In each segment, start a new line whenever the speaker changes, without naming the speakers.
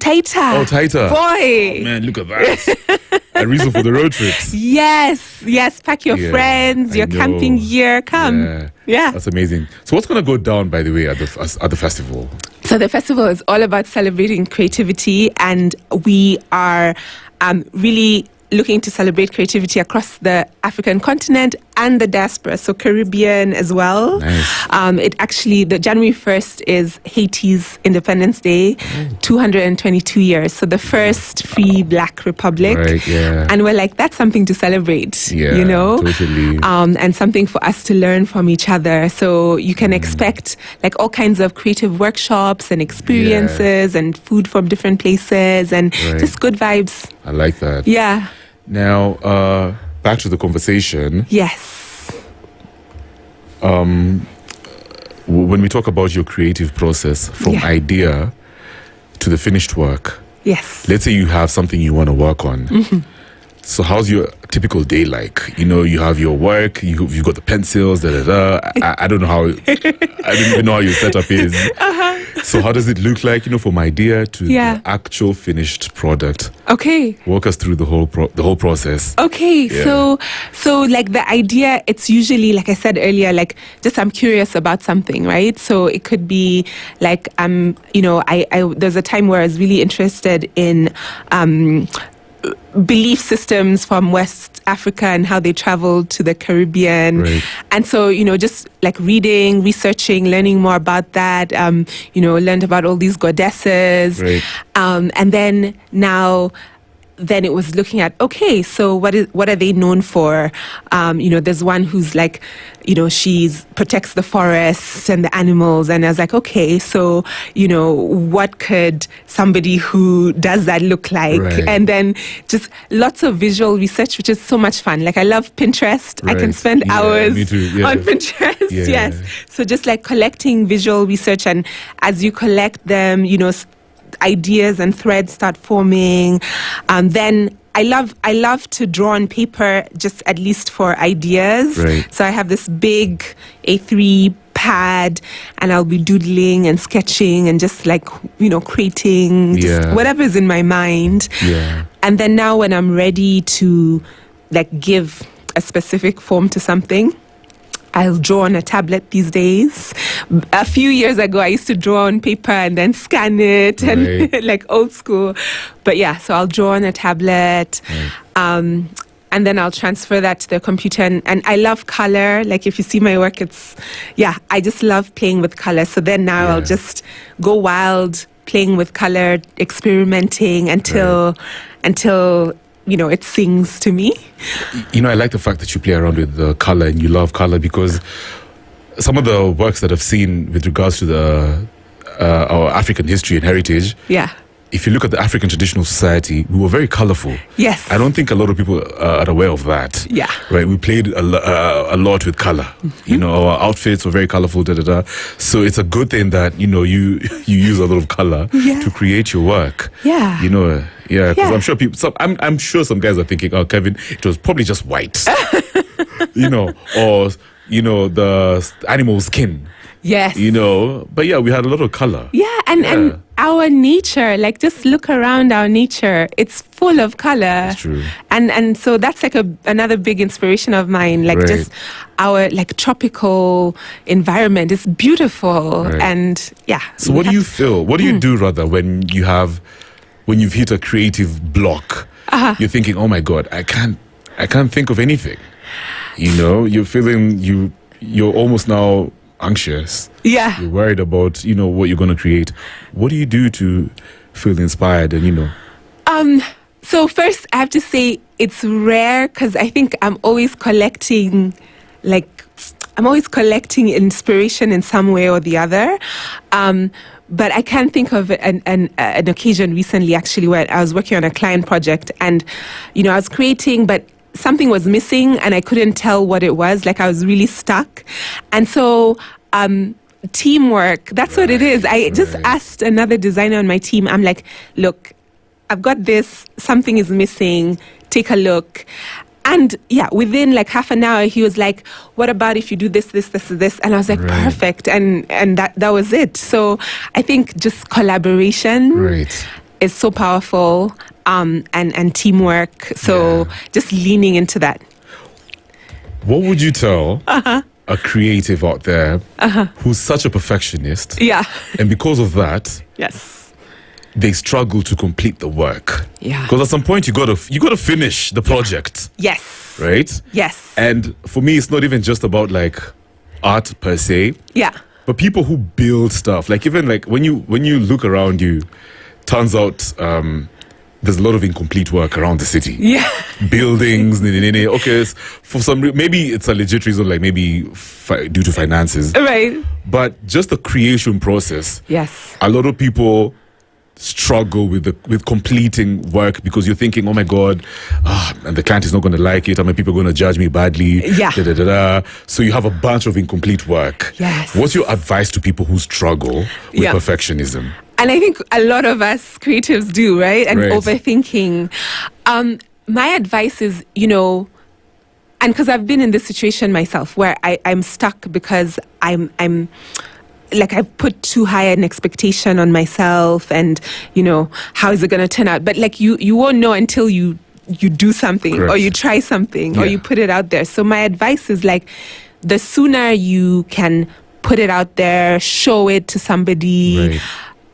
Tighter.
Oh, tighter.
Boy.
Oh, man, look at that. A reason for the road trips.
Yes. Pack your friends, your camping gear. Come. Yeah.
That's amazing. So what's going to go down, by the way, at the festival?
So the festival is all about celebrating creativity, and we are really looking to celebrate creativity across the African continent and the diaspora, so Caribbean as well.
Nice.
The January 1st is Haiti's Independence Day, 222 years. So the first free Black republic.
Right, yeah.
And we're like, that's something to celebrate,
Yeah,
you know?
totally.
And something for us to learn from each other. So you can expect like all kinds of creative workshops and experiences and food from different places and just good vibes.
I like that.
Yeah.
Now, back to the conversation.
Yes.
When we talk about your creative process from idea to the finished work,
yes.
Let's say you have something you want to work on.
Mm-hmm.
So how's your typical day like? You know, you have your work, you've got the pencils, I don't know how, I don't even know how your setup is. So how does it look like, you know, from idea to the actual finished product?
Okay.
Walk us through the whole process.
Okay,
Yeah.
so like the idea, it's usually, like I said earlier, like just I'm curious about something, right? So it could be like there's a time where I was really interested in belief systems from West Africa and how they traveled to the Caribbean.
Right.
And so, just like reading, researching, learning more about that, learned about all these goddesses.
Right.
And then it was looking at, okay, so what are they known for? There's one who's like, she's protects the forests and the animals. And I was like, okay, so, what could somebody who does that look like?
Right.
And then just lots of visual research, which is so much fun. Like I love Pinterest.
Right.
I can spend hours
me too. Yeah.
on Pinterest.
Yeah.
Yes. So just like collecting visual research, and as you collect them, ideas and threads start forming. Then I love to draw on paper, just at least for ideas.
Right.
So I have this big A3 pad, and I'll be doodling and sketching and just like creating just whatever's in my mind.
Yeah.
And then now when I'm ready to like give a specific form to something, I'll draw on a tablet these days. A few years ago, I used to draw on paper and then scan it like old school. But yeah, so I'll draw on a tablet. Right. And then I'll transfer that to the computer. And I love color. Like if you see my work, I just love playing with color. So then now I'll just go wild playing with color, experimenting until it sings to me.
I like the fact that you play around with the color and you love color, because some of the works that I've seen with regards to our African history and heritage, if you look at the African traditional society, we were very colorful.
Yes.
I don't think a lot of people are aware of that.
Yeah.
Right. We played a lot with color. Mm-hmm. Our outfits were very colorful. So it's a good thing that you use a lot of color to create your work.
Yeah.
Because I'm sure I'm sure some guys are thinking, oh, Kevin, it was probably just white. Or the animal skin.
Yes.
But we had a lot of color.
Yeah, and our nature, like just look around our nature, it's full of color.
That's true.
And so that's like another big inspiration of mine, like just our like tropical environment is beautiful. Right. And
So what do you feel? What do you do rather when you've hit a creative block? You're thinking, oh my God, I can't think of anything. You're feeling you're almost now anxious.
Yeah.
You're worried about, what you're going to create. What do you do to feel inspired and,
So first I have to say it's rare, because I think I'm always collecting inspiration in some way or the other. But I can't think of an occasion recently, actually, where I was working on a client project and, I was creating, but something was missing and I couldn't tell what it was. Like I was really stuck. And so teamwork, that's what it is. I just asked another designer on my team. I'm like, look, I've got this, something is missing, take a look. And within like half an hour, he was like, what about if you do this, this, this, this? And I was like, perfect. And that was it. So I think just collaboration.
Right.
is so powerful, and teamwork. So just leaning into that.
What would you tell a creative out there who's such a perfectionist?
Yeah.
And because of that,
Yes.
they struggle to complete the work.
Yeah.
Because at some point you gotta finish the project.
Yes.
Right?
Yes.
And for me, it's not even just about like art per se.
Yeah.
But people who build stuff, like even like when you look around you, turns out there's a lot of incomplete work around the city.
Yeah.
Buildings, okay, for some maybe it's a legit reason, like maybe due to finances.
Right.
But just the creation process.
Yes.
A lot of people struggle with completing work because you're thinking, oh my God, and the client is not going to like it. I mean, people are going to judge me badly.
Yeah.
So you have a bunch of incomplete work.
Yes.
What's your advice to people who struggle with perfectionism?
And I think a lot of us creatives do, right? And
Right.
overthinking. My advice is, and because I've been in this situation myself where I'm stuck because I'm like I've put too high an expectation on myself, and how is it going to turn out? But like you won't know until you do something.
Correct.
Or you try something or you put it out there. So my advice is like the sooner you can put it out there, show it to somebody,
Right.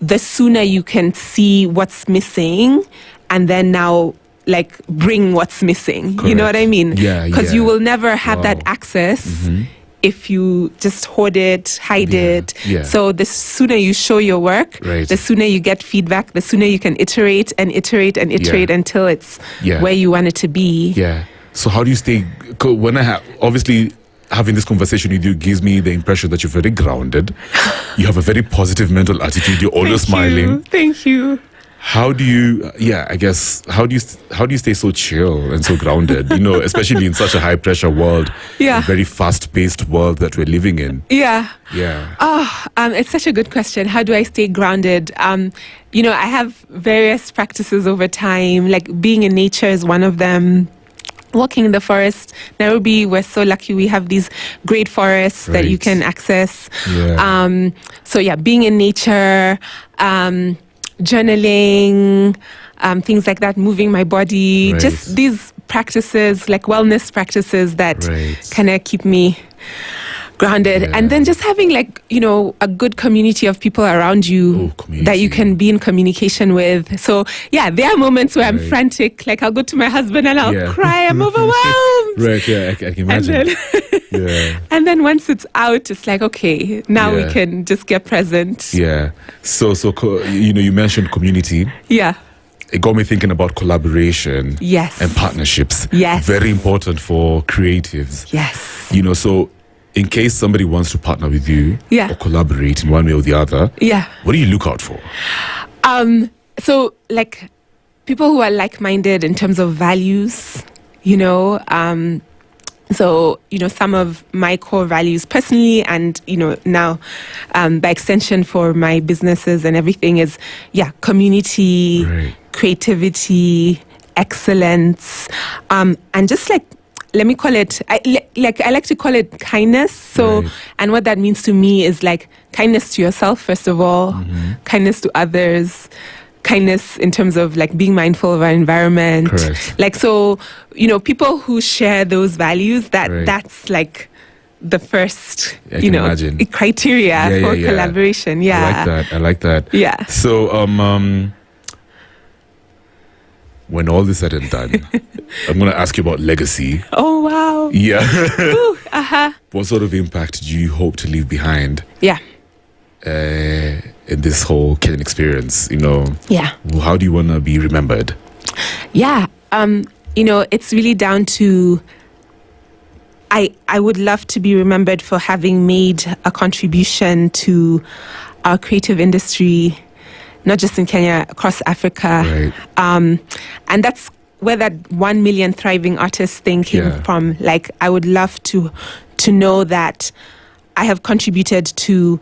the sooner you can see what's missing, and then now like bring what's missing. You know what I mean?
Yeah,
Because you will never have that
Wow.
access if you just hoard it, hide it.
Yeah.
So the sooner you show your work,
Right.
the sooner you get feedback, the sooner you can iterate and iterate and iterate until it's where you want it to be.
Yeah. So how do you stay? When obviously having this conversation with you gives me the impression that you're very grounded. You have a very positive mental attitude. You're always smiling.
Thank you.
How do you? I guess how do you stay so chill and so grounded? Especially in such a high pressure world,
Yeah.
a very fast paced world that we're living in.
Yeah.
Yeah.
It's such a good question. How do I stay grounded? I have various practices over time, like being in nature is one of them. Walking in the forest. Nairobi, we're so lucky we have these great forests that you
Right.
can access.
Yeah.
Being in nature, journaling, things like that, moving my body,
Right.
just these practices, like wellness practices that
Right.
kind of keep me grounded.
Yeah.
And then just having like, a good community of people around you that you can be in communication with. So there are moments where I'm
Right.
frantic, like I'll go to my husband and I'll
Yeah.
cry, I'm overwhelmed.
Right. Yeah. I can imagine. Yeah.
And then once it's out, it's like, okay, now we
Yeah.
can just get present.
Yeah. So you mentioned community.
Yeah.
It got me thinking about collaboration.
Yes.
And partnerships.
Yes.
Very important for creatives.
Yes.
So in case somebody wants to partner with you
Yeah.
or collaborate in one way or the other,
Yeah.
what do you look out for?
So like people who are like-minded in terms of values, so, some of my core values personally and, now by extension for my businesses and everything is, community,
Right.
creativity, excellence, and just like, let me call it, I like to call it kindness. So,
Right.
and what that means to me is like kindness to yourself, first of all, kindness to others, kindness in terms of like being mindful of our environment.
Correct.
Like, so, people who share those values,
Right.
that's like the first,
I can imagine.
criteria for collaboration. Yeah.
I like that.
Yeah.
So, when all is said and done, I'm going to ask you about legacy.
Oh, wow.
Yeah.
Ooh,
What sort of impact do you hope to leave behind
Yeah.
in this whole Kenyan experience?
Yeah.
How do you want to be remembered?
Yeah. It's really down to, I would love to be remembered for having made a contribution to our creative industry, not just in Kenya, across Africa.
Right.
And that's where that 1 million thriving artists thing came from. Like, I would love to know that I have contributed to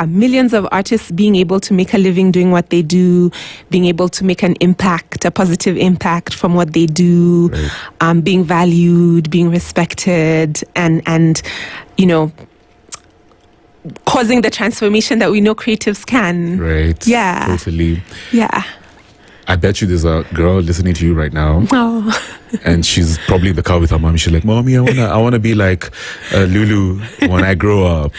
millions of artists being able to make a living doing what they do, being able to make an impact, a positive impact from what they do, being valued, being respected, and causing the transformation that we know creatives can.
Right.
Yeah.
Totally.
Yeah.
I bet you there's a girl listening to you right now.
Oh.
And she's probably in the car with her mom. She's like, "Mommy, I wanna be like Lulu when I grow up."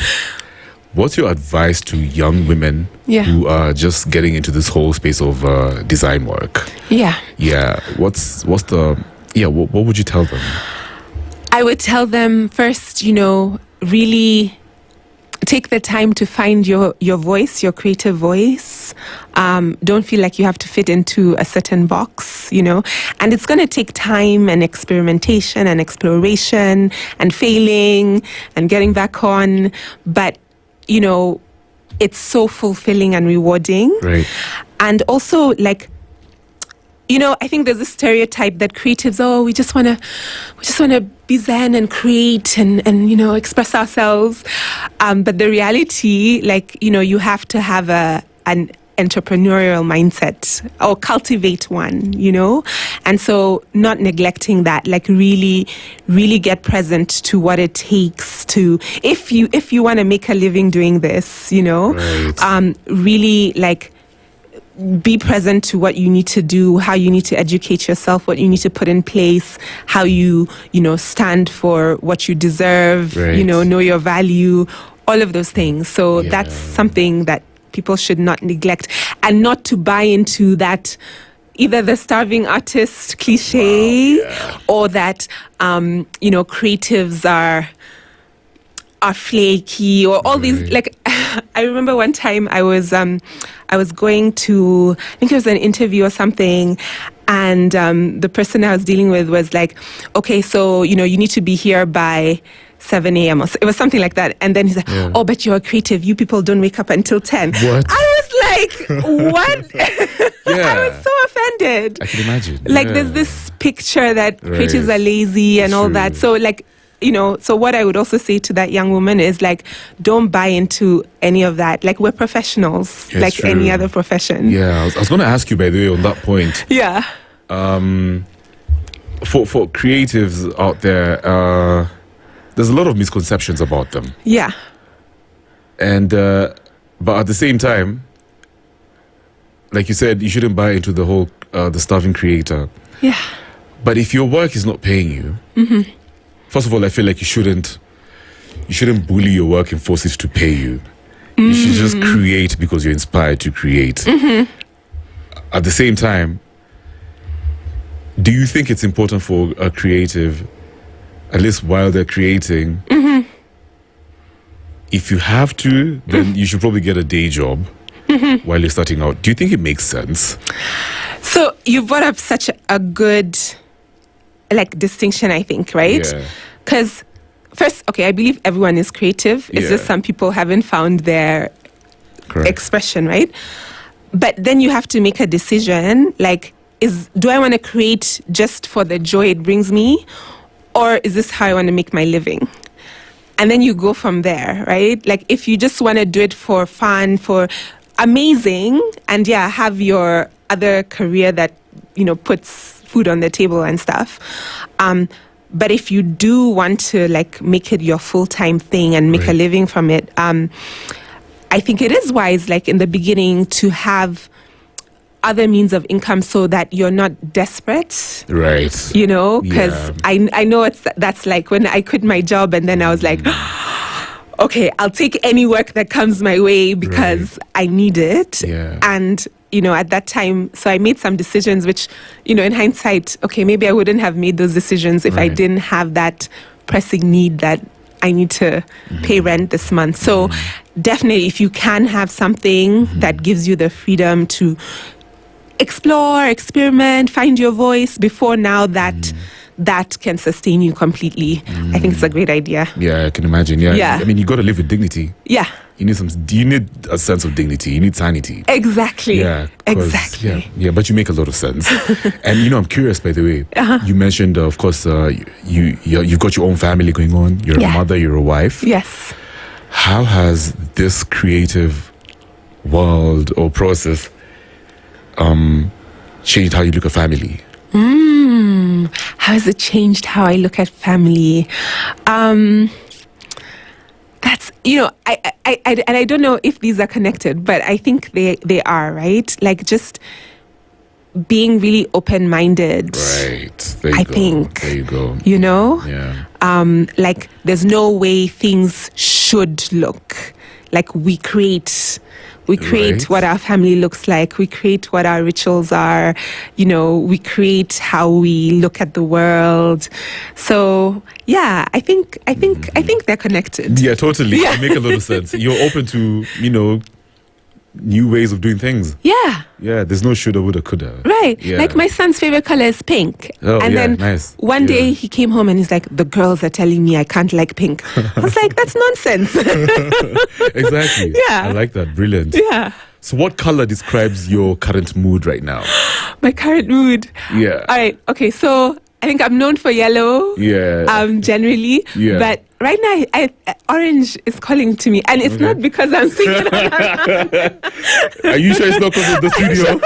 What's your advice to young women who are just getting into this whole space of design work?
Yeah.
What's the what would you tell them?
I would tell them first, really take the time to find your voice, your creative voice. Don't feel like you have to fit into a certain box, and it's going to take time and experimentation and exploration and failing and getting back on. But, it's so fulfilling and rewarding. Right. And also, I think there's a stereotype that creatives, we just want to be zen and create and express ourselves. But the reality, you have to have an entrepreneurial mindset or cultivate one, and so not neglecting that, really, really get present to what it takes to, if you want to make a living doing this, right. Really be present to what you need to do, how you need to educate yourself, what you need to put in place, how you stand for what you deserve, right. Know your value, all of those things. So that's something that people should not neglect, and not to buy into that, either the starving artist cliche, or that creatives are flaky, or all these, I remember one time I was going to, I think it was an interview or something, and the person I was dealing with was like, okay, so you need to be here by 7 a.m. or it was something like that. And then he's like, "Oh, but you're creative. You people don't wake up until 10."
What?
I was like, "What?" I was so offended.
I can imagine.
There's this picture that creatives are lazy and all that. So so what I would also say to that young woman is don't buy into any of that. We're professionals, true. Any other profession.
Yeah, I was going to ask you, by the way, on that point.
Yeah.
For creatives out there, there's a lot of misconceptions about them.
Yeah.
And but at the same time, like you said, you shouldn't buy into the whole the starving creator.
Yeah.
But if your work is not paying you, first of all, I feel like you shouldn't bully your work and force it to pay you. You should just create because you're inspired to create. At the same time, do you think it's important for a creative, at least while they're creating, if you have to, then you should probably get a day job while you're starting out? Do you think it makes sense?
So you brought up such a good distinction, I think, right? Because first, okay, I believe everyone is creative. It's just some people haven't found their expression, right? But then you have to make a decision, do I want to create just for the joy it brings me? Or is this how I want to make my living? And then you go from there, right? If you just want to do it for fun, for amazing, and have your other career that, puts food on the table and stuff. But if you do want to make it your full-time thing and make a living from it, I think it is wise, in the beginning, to have other means of income so that you're not desperate.
Right.
Because I know that's when I quit my job and then I was like, okay, I'll take any work that comes my way because I need it.
Yeah.
And, at that time, so I made some decisions which, in hindsight, okay, maybe I wouldn't have made those decisions if I didn't have that pressing need that I need to pay rent this month. So definitely, if you can have something that gives you the freedom to explore, experiment, find your voice before now that can sustain you completely. I think it's a great idea.
Yeah, I can imagine. Yeah. I mean, you got to live with dignity.
Yeah.
You need a sense of dignity. You need sanity.
Exactly.
Yeah.
Exactly.
Yeah, but you make a lot of sense. And I'm curious, by the way, you mentioned, of course, you've got your own family going on. You're a mother, you're a wife.
Yes.
How has this creative world or process changed how you look at family?
How has it changed how I look at family? That's, I don't know if these are connected, but I think they are, right? being really open-minded.
Right. There you
I
go.
think.
There you go.
You know?
Yeah.
Like there's no way things should look. Like we create
Right.
what our family looks like. We create what our rituals are. You know, we create how we look at the world. So yeah, I think they're connected.
Yeah, totally. It make a lot of sense. You're open to, new ways of doing things.
Yeah.
Yeah, there's no shoulda, woulda, coulda.
Right.
Yeah.
Like my son's favorite color is pink.
Oh,
and
yeah,
then
nice.
one day he came home and he's like, the girls are telling me I can't like pink. I was like, that's nonsense.
Exactly.
Yeah.
I like that. Brilliant.
Yeah.
So what color describes your current mood right now?
My current mood.
Yeah.
All right. Okay. So I think I'm known for yellow.
Yeah.
Generally.
Yeah.
But right now, orange is calling to me, and it's not because I'm singing.
Are you sure it's not because of the studio?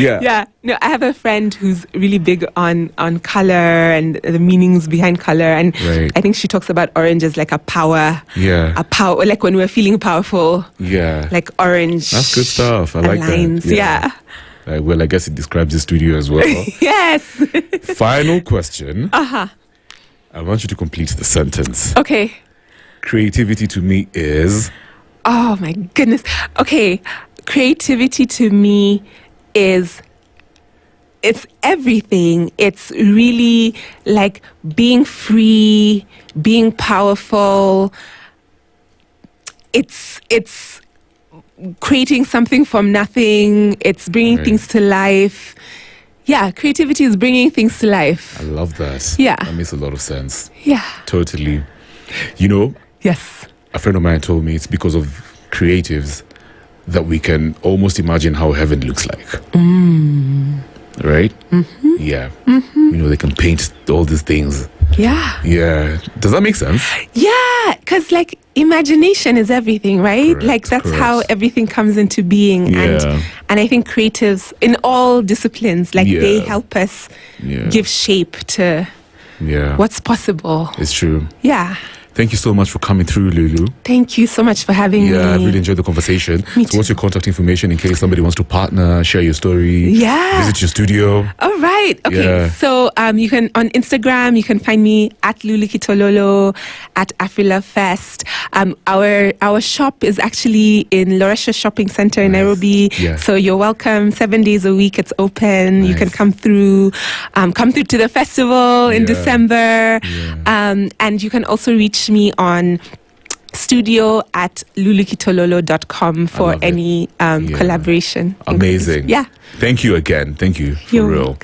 Yeah.
Yeah. No, I have a friend who's really big on color and the meanings behind color, and
Right.
I think she talks about orange as like a power.
Yeah.
A power, like when we're feeling powerful.
Yeah.
Like orange.
That's good stuff. I like
aligns.
that.
Yeah.
Well, I guess it describes the studio as well.
Yes.
Final question. I want you to complete the sentence.
Okay.
Creativity to me is...
Oh my goodness. Okay. Creativity to me it's everything. It's really like being free, being powerful. It's creating something from nothing. It's bringing
Right.
things to life. Yeah, creativity is bringing things to life.
I love that.
Yeah.
That makes a lot of sense.
Yeah.
Totally.
Yes.
A friend of mine told me it's because of creatives that we can almost imagine how heaven looks like. Right? Mm-hmm. Yeah. Mm-hmm. They can paint all these things.
Yeah.
Yeah. Does that make sense?
Yeah, because like imagination is everything, right?
Correct,
Like that's how
correct.
everything comes into being.
Yeah.
And I think creatives in all disciplines, like they
Yeah.
help us
Yeah.
give shape to
Yeah.
what's possible.
It's true.
Yeah.
Thank you so much for coming through, Lulu.
Thank you so much for having me.
Yeah, I really enjoyed the conversation.
Me
So what's
too.
your contact information in case somebody wants to partner, share your story,
Yeah.
visit your studio?
All right. Okay.
Yeah.
So you can on Instagram you can find me at Lulu Kitololo, at Afrilove Fest. Our shop is actually in Loresha Shopping Center in
Nice.
Nairobi.
Yeah.
So you're welcome. 7 days a week it's open. You can
Nice.
come through to the festival in
Yeah.
December.
Yeah.
And you can also reach me on studio at lulukitololo.com for
love it.
any
Yeah.
collaboration.
Amazing.
Yeah.
Thank you again. Thank you for
You're
real.
welcome.